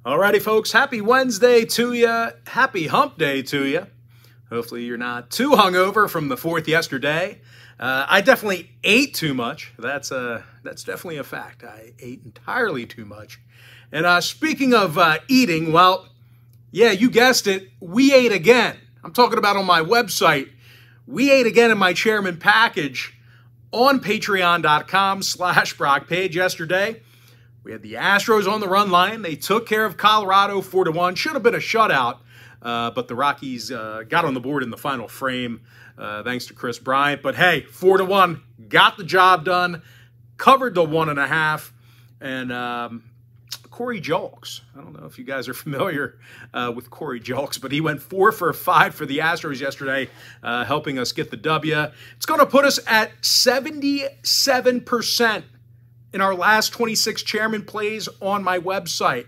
Alrighty, folks, happy Wednesday to you. Happy hump day to you. Hopefully you're not too hungover from the 4th yesterday. I definitely ate too much. That's definitely a fact. I ate entirely too much. And speaking of eating, well, yeah, you guessed it. We ate again. I'm talking about on my website. We ate again in my chairman package on patreon.com/Brock Page yesterday. We had the Astros on the run line. They took care of Colorado 4-1. Should have been a shutout, but the Rockies got on the board in the final frame thanks to Chris Bryant. But hey, 4-1, got the job done, covered the 1.5, and Corey Julks. I don't know if you guys are familiar with Corey Julks, but he went 4 for 5 for the Astros yesterday, helping us get the W. It's going to put us at 77% in our last 26 chairman plays on my website.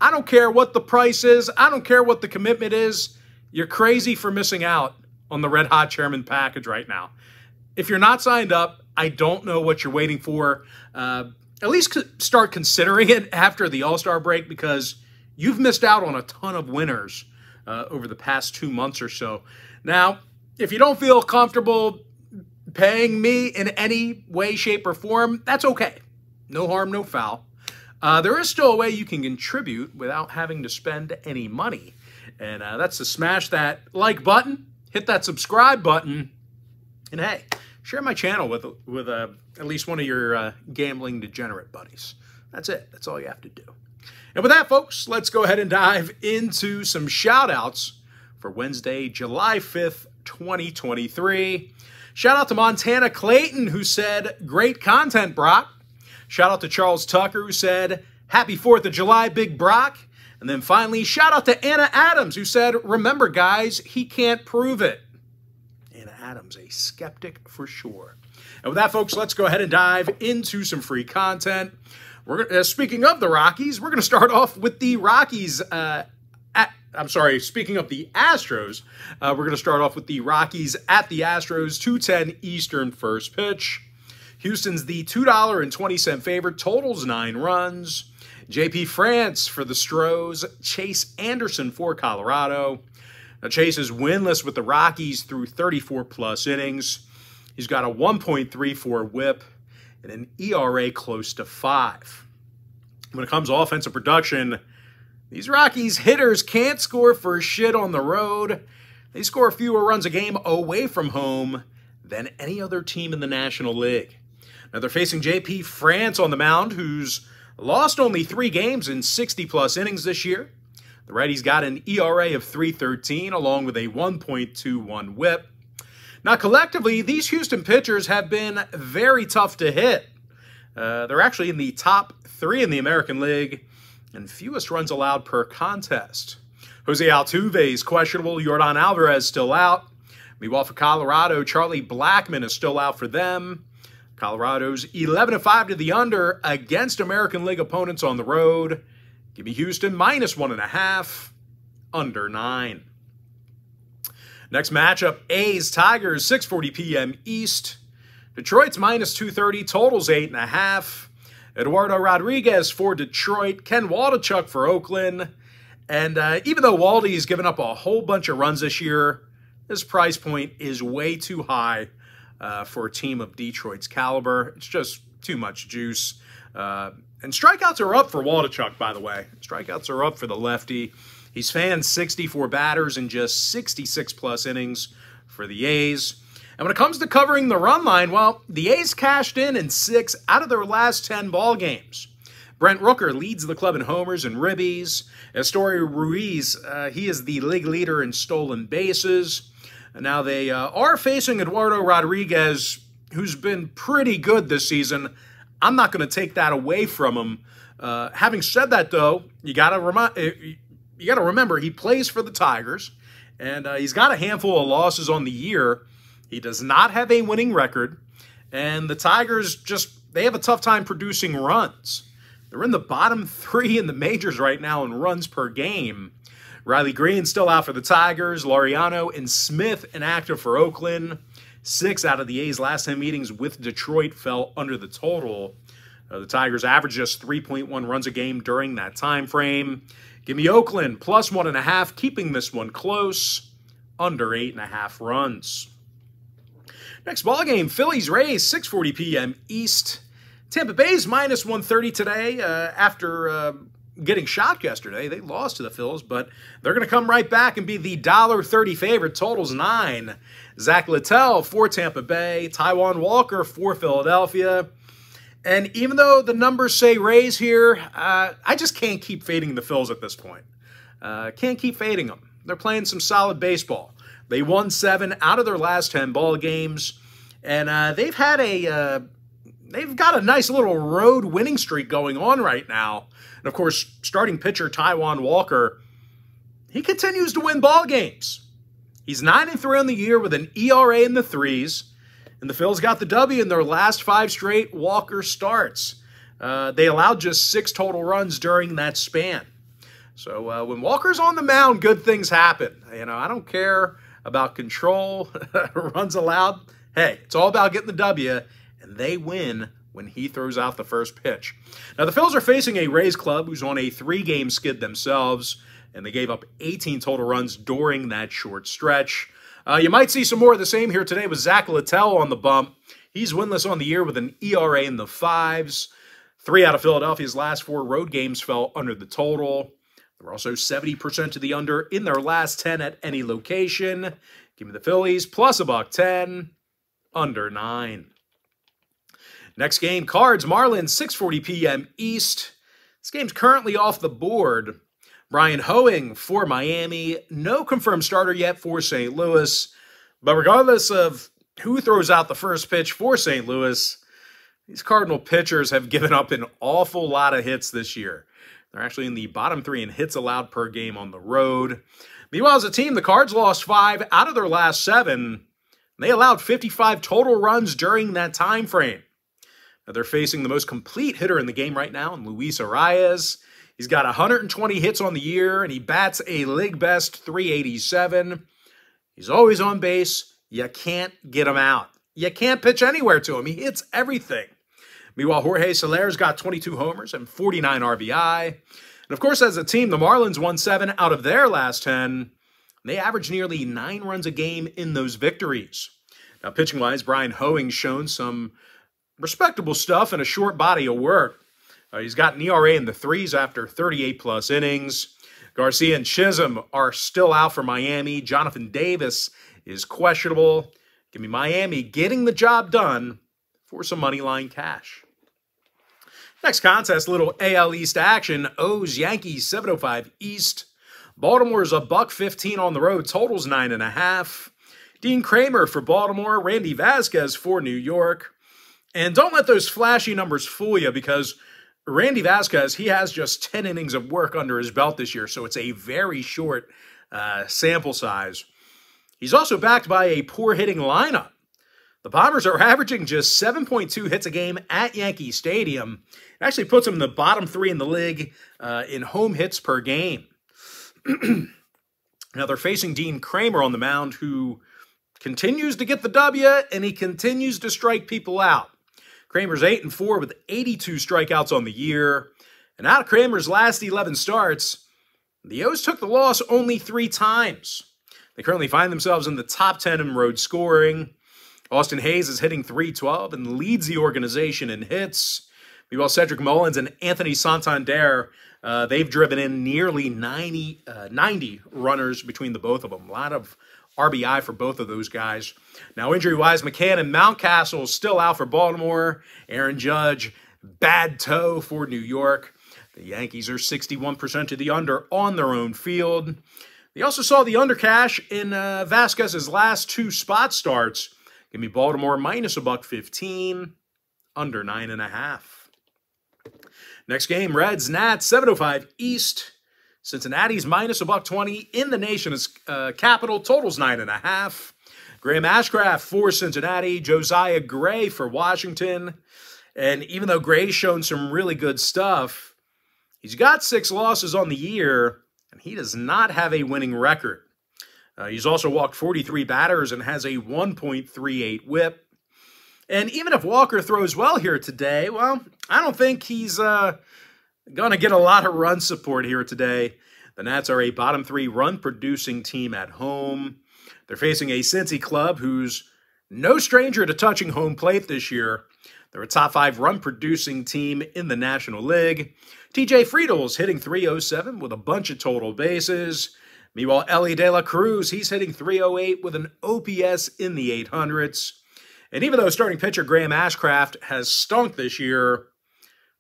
I don't care what the price is. I don't care what the commitment is. You're crazy for missing out on the Red Hot Chairman package right now. If you're not signed up, I don't know what you're waiting for. At least start considering it after the All-Star break, because you've missed out on a ton of winners over the past 2 months or so. Now, if you don't feel comfortable paying me in any way, shape, or form, that's okay. No harm, no foul. There is still a way you can contribute without having to spend any money. And that's to smash that like button, hit that subscribe button, and hey, share my channel with at least one of your gambling degenerate buddies. That's it. That's all you have to do. And with that, folks, let's go ahead and dive into some shout-outs for Wednesday, July 5th, 2023. Shout out to Montana Clayton, who said, "Great content, Brock." Shout out to Charles Tucker, who said, "Happy 4th of July, Big Brock." And then finally, shout out to Anna Adams, who said, "Remember, guys, he can't prove it." Anna Adams, a skeptic for sure. And with that, folks, let's go ahead and dive into some free content. Speaking of the Rockies, we're going to start off with the Rockies. Speaking of the Astros, we're going to start off with the Rockies at the Astros, 2:10 Eastern first pitch. Houston's the $2.20 favorite, totals 9 runs. JP France for the Stros, Chase Anderson for Colorado. Now, Chase is winless with the Rockies through 34-plus innings. He's got a 1.34 whip and an ERA close to 5. When it comes to offensive production, these Rockies hitters can't score for shit on the road. They score fewer runs a game away from home than any other team in the National League. Now, they're facing JP France on the mound, who's lost only 3 games in 60-plus innings this year. The righty's got an ERA of 3.13 along with a 1.21 whip. Now, collectively, these Houston pitchers have been very tough to hit. They're actually in the top 3 in the American League and fewest runs allowed per contest. Jose Altuve is questionable. Yordan Alvarez still out. Meanwhile, for Colorado, Charlie Blackmon is still out for them. Colorado's 11-5 to the under against American League opponents on the road. Give me Houston minus 1.5, under 9. Next matchup, A's Tigers, 6:40 p.m. East. Detroit's minus 230, totals 8.5. Eduardo Rodriguez for Detroit, Ken Waldichuk for Oakland. And even though Waldy's given up a whole bunch of runs this year, his price point is way too high for a team of Detroit's caliber. It's just too much juice. And strikeouts are up for Waldichuk, by the way. Strikeouts are up for the lefty. He's fanned 64 batters in just 66-plus innings for the A's. And when it comes to covering the run line, well, the A's cashed in 6 out of their last 10 ball games. Brent Rooker leads the club in homers and ribbies. Estory Ruiz, he is the league leader in stolen bases. Now, they are facing Eduardo Rodriguez, who's been pretty good this season. I'm not going to take that away from him. Having said that, though, you got to remember he plays for the Tigers, and he's got a handful of losses on the year. He does not have a winning record, and the Tigers they have a tough time producing runs. They're in the bottom 3 in the majors right now in runs per game. Riley Green still out for the Tigers. Laureano and Smith inactive for Oakland. 6 out of the A's last 10 meetings with Detroit fell under the total. The Tigers average just 3.1 runs a game during that time frame. Give me Oakland plus 1.5, keeping this one close, under 8.5 runs. Next ball game, Phillies Rays, 6:40 p.m. East. Tampa Bay's minus 130 today after getting shocked yesterday. They lost to the Phils, but they're going to come right back and be the $1.30 favorite. Totals 9. Zach Littell for Tampa Bay. Taijuan Walker for Philadelphia. And even though the numbers say Rays here, I just can't keep fading the Phils at this point. Can't keep fading them. They're playing some solid baseball. They won 7 out of their last 10 ball games, and they've got a nice little road winning streak going on right now. And of course, starting pitcher Taijuan Walker, he continues to win ball games. He's 9-3 on the year with an ERA in the 3s. And the Phils got the W in their last 5 straight Walker starts. They allowed just 6 total runs during that span. So when Walker's on the mound, good things happen. I don't care about control, runs allowed. Hey, it's all about getting the W, and they win when he throws out the first pitch. Now, the Phils are facing a Rays club who's on a 3-game skid themselves, and they gave up 18 total runs during that short stretch. You might see some more of the same here today with Zach Littell on the bump. He's winless on the year with an ERA in the 5s. 3 out of Philadelphia's last 4 road games fell under the total. They're also 70% to the under in their last 10 at any location. Give me the Phillies plus $1.10, under 9. Next game, Cards, Marlins, 6:40 p.m. East. This game's currently off the board. Brian Hoeing for Miami. No confirmed starter yet for St. Louis. But regardless of who throws out the first pitch for St. Louis, these Cardinal pitchers have given up an awful lot of hits this year. They're actually in the bottom 3 in hits allowed per game on the road. Meanwhile, as a team, the Cards lost 5 out of their last 7. They allowed 55 total runs during that time frame. Now, they're facing the most complete hitter in the game right now, in Luis Arias. He's got 120 hits on the year, and he bats a league-best .387. He's always on base. You can't get him out. You can't pitch anywhere to him. He hits everything. Meanwhile, Jorge Soler's got 22 homers and 49 RBI. And of course, as a team, the Marlins won 7 out of their last 10. They average nearly 9 runs a game in those victories. Now, pitching-wise, Brian Hoeing's shown some respectable stuff and a short body of work. He's got an ERA in the 3s after 38-plus innings. Garcia and Chisholm are still out for Miami. Jonathan Davis is questionable. Give me Miami getting the job done for some money line cash. Next contest, little AL East action. O's Yankees, 7:05 East. Baltimore's $1.15 on the road. Totals 9.5. Dean Kramer for Baltimore. Randy Vasquez for New York. And don't let those flashy numbers fool you, because Randy Vasquez, he has just 10 innings of work under his belt this year, so it's a very short sample size. He's also backed by a poor hitting lineup. The Bombers are averaging just 7.2 hits a game at Yankee Stadium. It actually puts them in the bottom 3 in the league in home hits per game. Now they're facing Dean Kramer on the mound, who continues to get the W, and he continues to strike people out. Kramer's 8-4 with 82 strikeouts on the year. And out of Kramer's last 11 starts, the O's took the loss only 3 times. They currently find themselves in the top 10 in road scoring. Austin Hayes is hitting .312 and leads the organization in hits. Meanwhile, Cedric Mullins and Anthony Santander, they've driven in nearly 90 runners between the both of them. A lot of RBI for both of those guys. Now, injury-wise, McCann and Mountcastle still out for Baltimore. Aaron Judge, bad toe for New York. The Yankees are 61% to the under on their own field. They also saw the under cash in Vasquez's last 2 spot starts. Give me Baltimore minus $1.15, under 9.5. Next game, Reds, Nats, 7:05 East. Cincinnati's minus $1.20 in the nation's capital. Totals 9.5. Graham Ashcraft for Cincinnati. Josiah Gray for Washington. And even though Gray's shown some really good stuff, he's got 6 losses on the year, and he does not have a winning record. He's also walked 43 batters and has a 1.38 whip. And even if Walker throws well here today, well, I don't think he's going to get a lot of run support here today. The Nats are a bottom 3 run-producing team at home. They're facing a Cincy club who's no stranger to touching home plate this year. They're a top 5 run-producing team in the National League. TJ Friedl's hitting .307 with a bunch of total bases. Meanwhile, Ellie De La Cruz, he's hitting .308 with an OPS in the 800s. And even though starting pitcher Graham Ashcraft has stunk this year,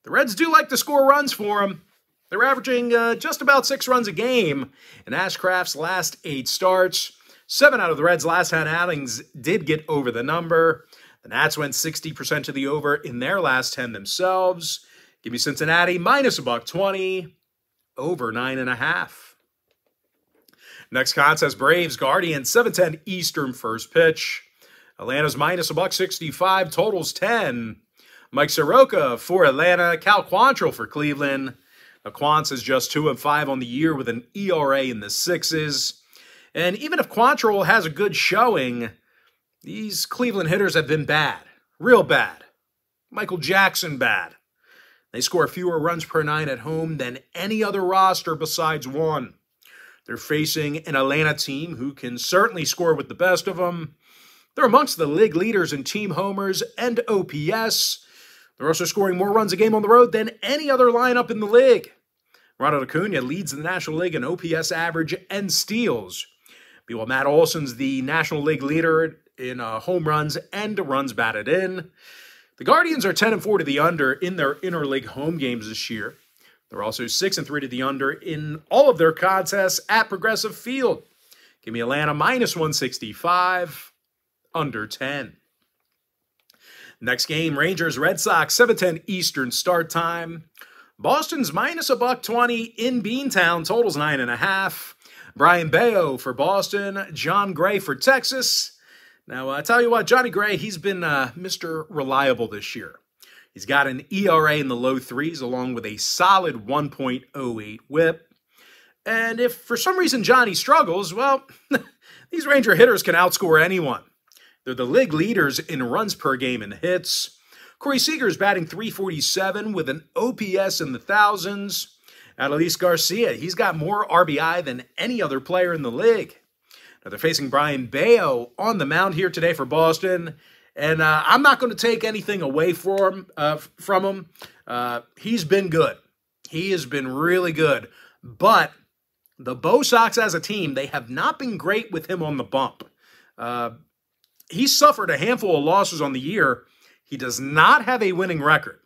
the Reds do like to score runs for him. They're averaging just about 6 runs a game in Ashcraft's last 8 starts. 7 out of the Reds' last 10 outings did get over the number. The Nats went 60% to the over in their last 10 themselves. Give me Cincinnati minus $1.20, over 9.5. Next contest, Braves Guardians, 7:10 Eastern first pitch. Atlanta's minus $1.65, totals 10. Mike Soroka for Atlanta, Cal Quantrill for Cleveland. Now, Quants is just 2-5 on the year with an ERA in the 6s. And even if Quantrill has a good showing, these Cleveland hitters have been bad, real bad. Michael Jackson bad. They score fewer runs per 9 at home than any other roster besides one. They're facing an Atlanta team who can certainly score with the best of them. They're amongst the league leaders in team homers and OPS. They're also scoring more runs a game on the road than any other lineup in the league. Ronald Acuna leads the National League in OPS average and steals. Meanwhile, Matt Olson's the National League leader in home runs and runs batted in. The Guardians are 10-4 to the under in their interleague home games this year. They're also 6-3 to the under in all of their contests at Progressive Field. Give me Atlanta minus 165, under 10. Next game, Rangers Red Sox, 7:10 Eastern start time. Boston's minus $1.20 in Beantown, totals 9.5. Brian Bayo for Boston, John Gray for Texas. Now, I tell you what, Johnny Gray, he's been Mr. Reliable this year. He's got an ERA in the low 3s along with a solid 1.08 whip. And if for some reason Johnny struggles, well, these Ranger hitters can outscore anyone. They're the league leaders in runs per game and hits. Corey Seager's batting .347 with an OPS in the thousands. Adolis Garcia, he's got more RBI than any other player in the league. Now they're facing Brian Bayo on the mound here today for Boston, and I'm not going to take anything away from him. He's been good. He has been really good. But the Bo Sox as a team, they have not been great with him on the bump. He's suffered a handful of losses on the year. He does not have a winning record.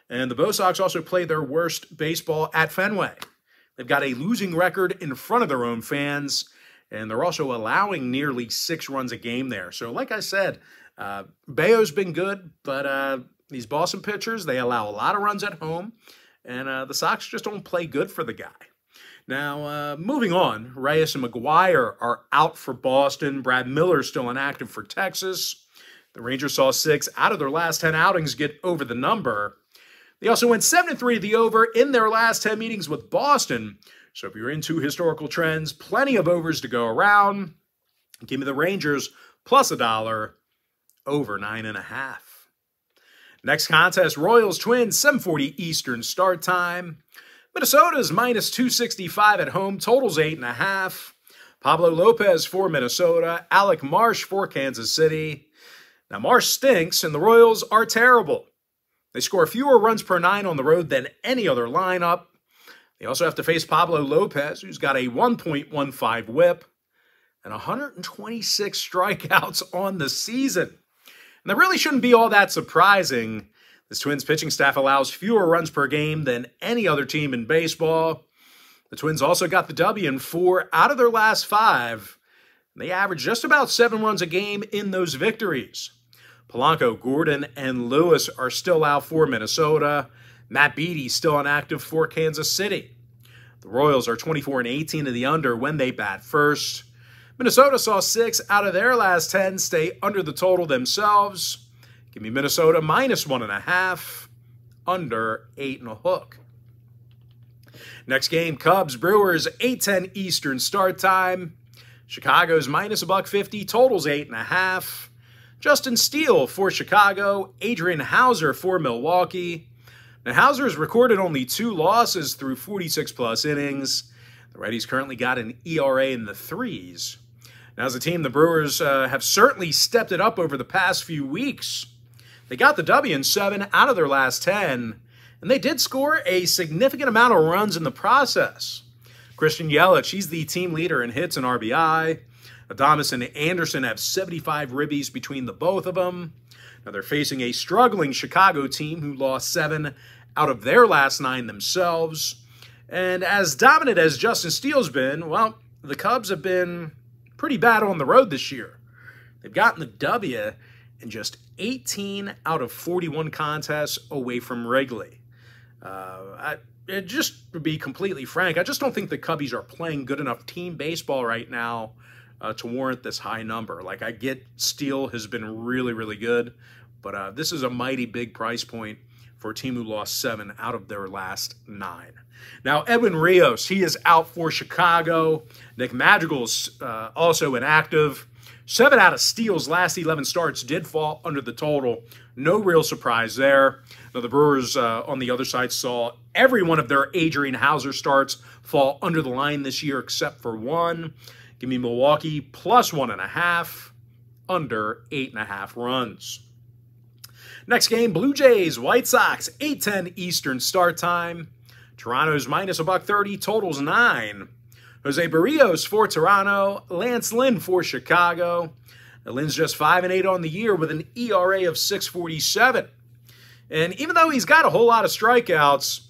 And the Bo Sox also play their worst baseball at Fenway. They've got a losing record in front of their own fans, and they're also allowing nearly 6 runs a game there. So like I said, Bayo's been good, but these Boston pitchers, they allow a lot of runs at home, and the Sox just don't play good for the guy. Now, moving on, Reyes and McGuire are out for Boston. Brad Miller's still inactive for Texas. The Rangers saw 6 out of their last 10 outings get over the number. They also went 7-3 to the over in their last 10 meetings with Boston. So if you're into historical trends, plenty of overs to go around. Give me the Rangers plus $1, over 9.5. Next contest, Royals Twins, 7:40 Eastern start time. Minnesota's minus 265 at home, totals 8.5. Pablo Lopez for Minnesota, Alec Marsh for Kansas City. Now Marsh stinks, and the Royals are terrible. They score fewer runs per 9 on the road than any other lineup. They also have to face Pablo Lopez, who's got a 1.15 whip and 126 strikeouts on the season. And that really shouldn't be all that surprising. This Twins pitching staff allows fewer runs per game than any other team in baseball. The Twins also got the W in 4 out of their last 5. They average just about 7 runs a game in those victories. Polanco, Gordon, and Lewis are still out for Minnesota. Matt Beattie still inactive for Kansas City. The Royals are 24-18 to the under when they bat first. Minnesota saw 6 out of their last 10 stay under the total themselves. Give me Minnesota minus 1.5, under 8.5. Next game, Cubs, Brewers, 8:10 Eastern start time. Chicago's minus $1.50, totals 8.5. Justin Steele for Chicago, Adrian Hauser for Milwaukee. Now, Hauser has recorded only 2 losses through 46-plus innings. The righty's currently got an ERA in the 3s. Now, as a team, the Brewers have certainly stepped it up over the past few weeks. They got the W in 7 out of their last 10, and they did score a significant amount of runs in the process. Christian Yelich, he's the team leader in hits and RBI. Adames and Anderson have 75 ribbies between the both of them. Now, they're facing a struggling Chicago team who lost 7 out of their last 9 themselves. And as dominant as Justin Steele's been, well, the Cubs have been pretty bad on the road this year. They've gotten the W in just 18 out of 41 contests away from Wrigley. Just to be completely frank, I just don't think the Cubbies are playing good enough team baseball right now to warrant this high number. Like, I get Steele has been really, really good, but this is a mighty big price point for a team who lost 7 out of their last 9. Now, Edwin Rios, he is out for Chicago. Nick Madrigal's also inactive. 7 out of Steele's last 11 starts did fall under the total. No real surprise there. Now, the Brewers, on the other side, saw every one of their Adrian Hauser starts fall under the line this year except for 1. Give me Milwaukee plus 1.5, under 8.5 runs. Next game, Blue Jays, White Sox, 8:10 Eastern start time. Toronto's minus $1.30, totals 9. Jose Barrios for Toronto, Lance Lynn for Chicago. Now, Lynn's just 5-8 on the year with an ERA of 6.47. And even though he's got a whole lot of strikeouts,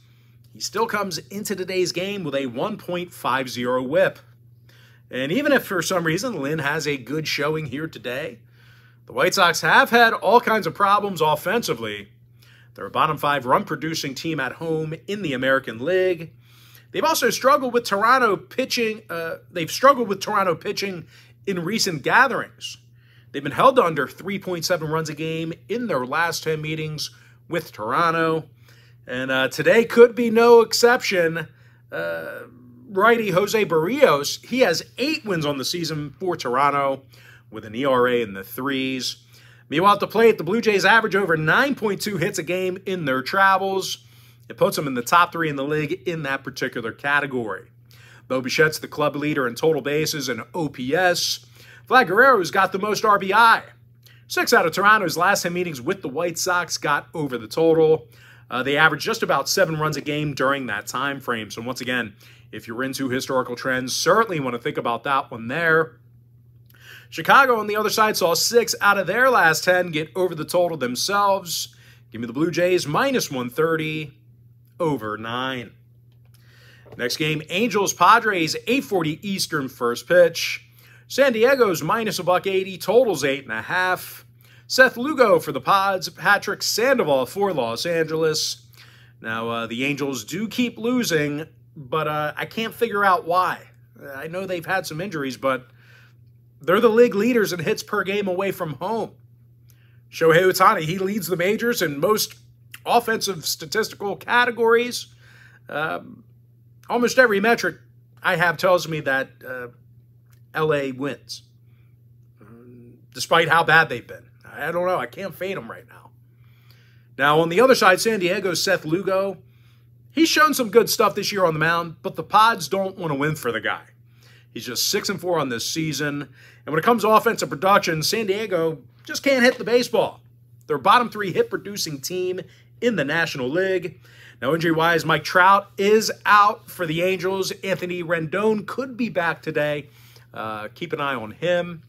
he still comes into today's game with a 1.50 whip. And even if for some reason Lynn has a good showing here today, the White Sox have had all kinds of problems offensively. They're a bottom 5 run-producing team at home in the American League. They've also struggled with Toronto pitching. In recent gatherings. They've been held to under 3.7 runs a game in their last 10 meetings with Toronto. And today could be no exception. Righty Jose Barrios, he has 8 wins on the season for Toronto with an ERA in the 3s. Meanwhile, at the plate, the Blue Jays average over 9.2 hits a game in their travels. It puts them in the top 3 in the league in that particular category. Bo Bichette's the club leader in total bases and OPS. Vlad Guerrero's got the most RBI. 6 out of Toronto's last 10 meetings with the White Sox got over the total. They average just about 7 runs a game during that time frame. So once again, if you're into historical trends, certainly want to think about that one there. Chicago, on the other side, saw 6 out of their last 10 get over the total themselves. Give me the Blue Jays minus 130, over 9. Next game, Angels, Padres, 8:40 Eastern first pitch. San Diego's minus $1.80, totals 8.5. Seth Lugo for the Pods, Patrick Sandoval for Los Angeles. Now, the Angels do keep losing, but I can't figure out why. I know they've had some injuries, but they're the league leaders in hits per game away from home. Shohei Ohtani, he leads the majors in most offensive statistical categories. Almost every metric I have tells me that LA wins, despite how bad they've been. I don't know. I can't fade them right now. Now, on the other side, San Diego's Seth Lugo, he's shown some good stuff this year on the mound, but the Pods don't want to win for the guy. He's just 6-4 on this season. And when it comes to offensive production, San Diego just can't hit the baseball. They're a bottom 3 hit-producing team in the National League. Now, injury-wise, Mike Trout is out for the Angels. Anthony Rendon could be back today. Keep an eye on him.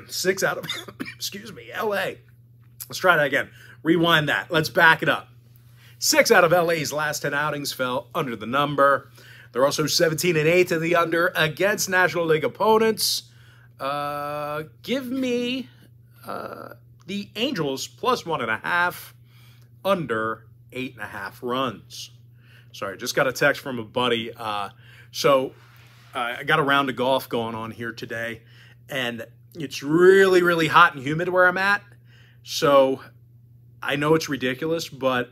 6 out of, LA. Let's try that again. Rewind that. Let's back it up. 6 out of LA's last 10 outings fell under the number. They're also 17-8 to the under against National League opponents. Give me the Angels plus 1.5, under 8.5 runs. Sorry, just got a text from a buddy. I got a round of golf going on here today, and it's really, really hot and humid where I'm at. So I know it's ridiculous, but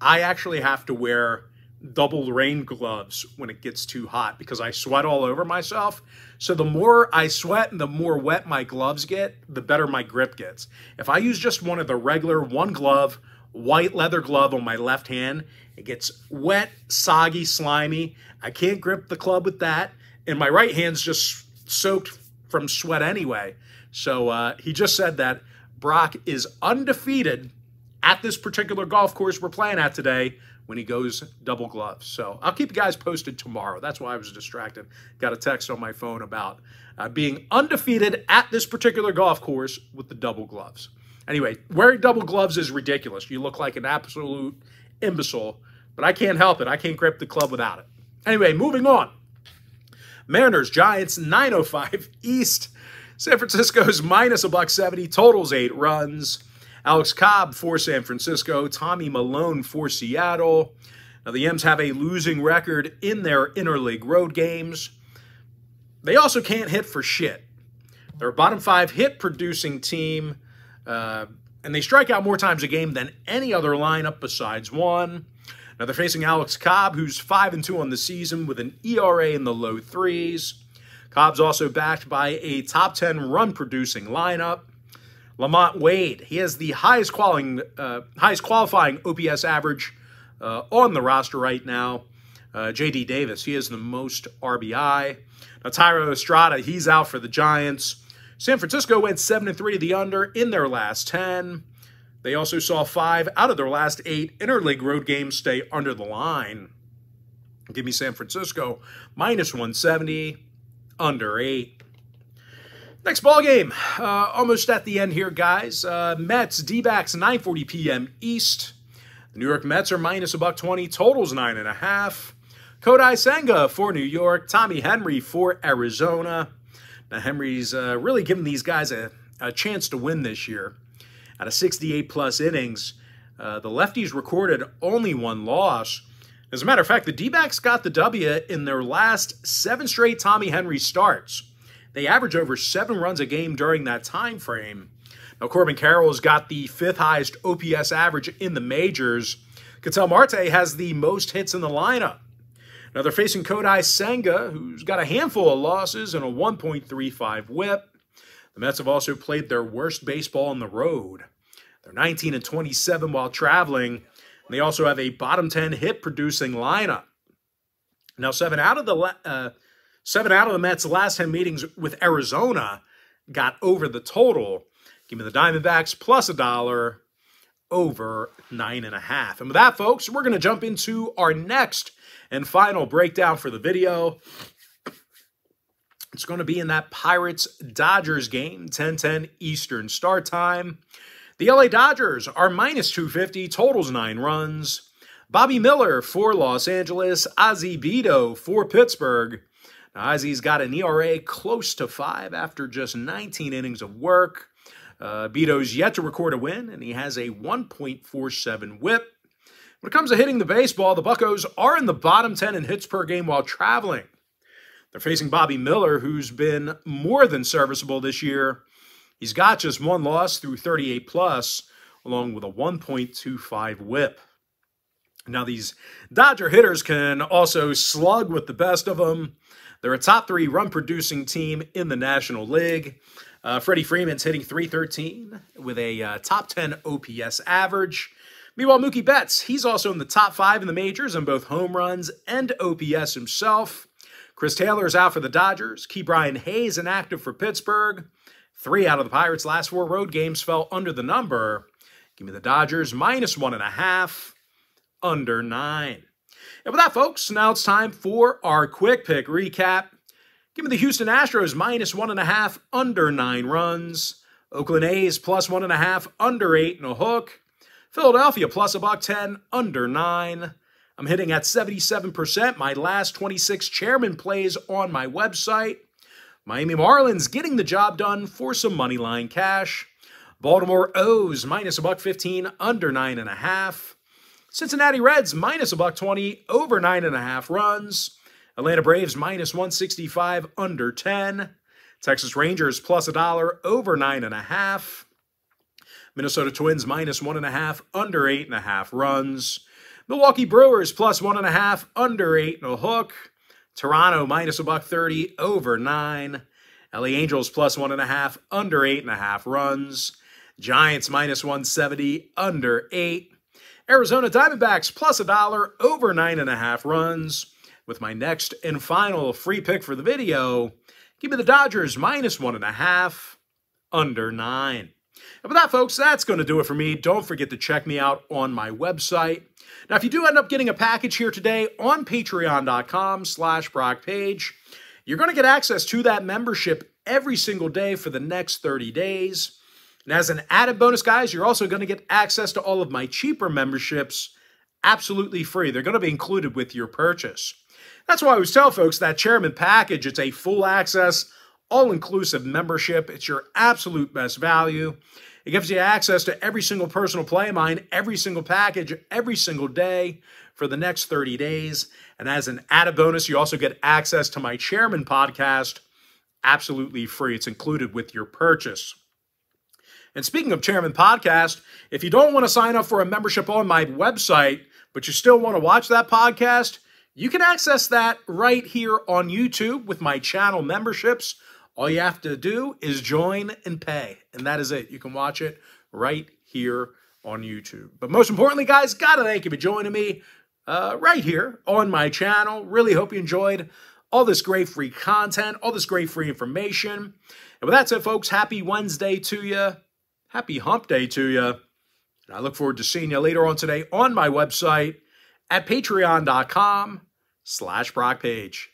I actually have to wear double rain gloves when it gets too hot because I sweat all over myself. So the more I sweat and the more wet my gloves get, the better my grip gets. If I use just one of the regular one glove, white leather glove on my left hand, it gets wet, soggy, slimy. I can't grip the club with that. And my right hand's just soaked from sweat anyway. So he just said that Brock is undefeated at this particular golf course we're playing at today when he goes double gloves. So I'll keep you guys posted tomorrow. That's why I was distracted. Got a text on my phone about being undefeated at this particular golf course with the double gloves. Anyway, wearing double gloves is ridiculous. You look like an absolute imbecile, but I can't help it. I can't grip the club without it. Anyway, moving on. Mariners, Giants, 9:05 East. San Francisco's minus $170, totals 8 runs. Alex Cobb for San Francisco, Tommy Malone for Seattle. Now, the M's have a losing record in their interleague road games. They also can't hit for shit. They're a bottom 5 hit-producing team, and they strike out more times a game than any other lineup besides one. Now, they're facing Alex Cobb, who's 5-2 on the season with an ERA in the low 3s. Cobb's also backed by a top 10 run-producing lineup. Lamont Wade, he has the highest qualifying OPS average on the roster right now. J.D. Davis, he has the most RBI. Now, Tyro Estrada, he's out for the Giants. San Francisco went 7-3 to the under in their last 10. They also saw 5 out of their last 8 interleague road games stay under the line. Give me San Francisco, minus 170, under 8. Next ball game, almost at the end here, guys. Mets, D-backs, 9:40 p.m. East. The New York Mets are minus $120, totals 9.5. Kodai Senga for New York, Tommy Henry for Arizona. Now, Henry's really given these guys a chance to win this year. Out of 68-plus innings, the lefties recorded only 1 loss. As a matter of fact, the D-backs got the W in their last 7 straight Tommy Henry starts. They average over 7 runs a game during that time frame. Now, Corbin Carroll's got the 5th highest OPS average in the majors. Ketel Marte has the most hits in the lineup. Now, they're facing Kodai Senga, who's got a handful of losses and a 1.35 whip. The Mets have also played their worst baseball on the road. They're 19-27 while traveling. And they also have a bottom 10 hit-producing lineup. Now, 7 out of the Mets' last 10 meetings with Arizona got over the total. Give me the Diamondbacks plus $1 over 9.5. And with that, folks, we're going to jump into our next and final breakdown for the video. It's going to be in that Pirates-Dodgers game, 10:10 Eastern start time. The LA Dodgers are minus 250, totals 9 runs. Bobby Miller for Los Angeles, Ozzie Vito for Pittsburgh. Now, Ozzy's got an ERA close to 5 after just 19 innings of work. Vito's yet to record a win, and he has a 1.47 whip. When it comes to hitting the baseball, the Buccos are in the bottom 10 in hits per game while traveling. They're facing Bobby Miller, who's been more than serviceable this year. He's got just 1 loss through 38+, along with a 1.25 whip. Now, these Dodger hitters can also slug with the best of them. They're a top 3 run-producing team in the National League. Freddie Freeman's hitting .313 with a top 10 OPS average. Meanwhile, Mookie Betts, he's also in the top 5 in the majors on both home runs and OPS himself. Chris Taylor's out for the Dodgers. Key Brian Hayes inactive for Pittsburgh. 3 out of the Pirates' last 4 road games fell under the number. Give me the Dodgers minus 1.5, under 9. And with that, folks, now it's time for our quick pick recap. Give me the Houston Astros minus 1.5, under 9 runs. Oakland A's plus 1.5, under 8 and a hook. Philadelphia plus $1.10, under 9. I'm hitting at 77%. My last 26 chairman plays on my website. Miami Marlins getting the job done for some money line cash. Baltimore O's minus $1.15, under 9.5. Cincinnati Reds minus $1.20, over 9.5 runs. Atlanta Braves minus 165, under 10. Texas Rangers plus $1, over 9.5. Minnesota Twins minus 1.5, under 8.5 runs. Milwaukee Brewers plus 1.5, under 8.5 hook. Toronto minus $1.30, over 9. LA Angels plus 1.5, under 8.5 runs. Giants minus 170, under 8. Arizona Diamondbacks plus $1, over 9.5 runs. With my next and final free pick for the video, give me the Dodgers minus 1.5, under 9. And with that, folks, that's going to do it for me. Don't forget to check me out on my website. Now, if you do end up getting a package here today on patreon.com/BrockPage, you're going to get access to that membership every single day for the next 30 days. And as an added bonus, guys, you're also going to get access to all of my cheaper memberships absolutely free. They're going to be included with your purchase. That's why I always tell folks that Chairman package, it's a full access, all-inclusive membership. It's your absolute best value. It gives you access to every single personal play of mine, every single package, every single day for the next 30 days. And as an added bonus, you also get access to my Chairman podcast absolutely free. It's included with your purchase. And speaking of Chairman podcast, if you don't want to sign up for a membership on my website, but you still want to watch that podcast, you can access that right here on YouTube with my channel memberships. All you have to do is join and pay, and that is it. You can watch it right here on YouTube. But most importantly, guys, gotta thank you for joining me right here on my channel. Really hope you enjoyed all this great free content, all this great free information. And with that said, folks, happy Wednesday to you. Happy hump day to you. And I look forward to seeing you later on today on my website at patreon.com/BrockPage.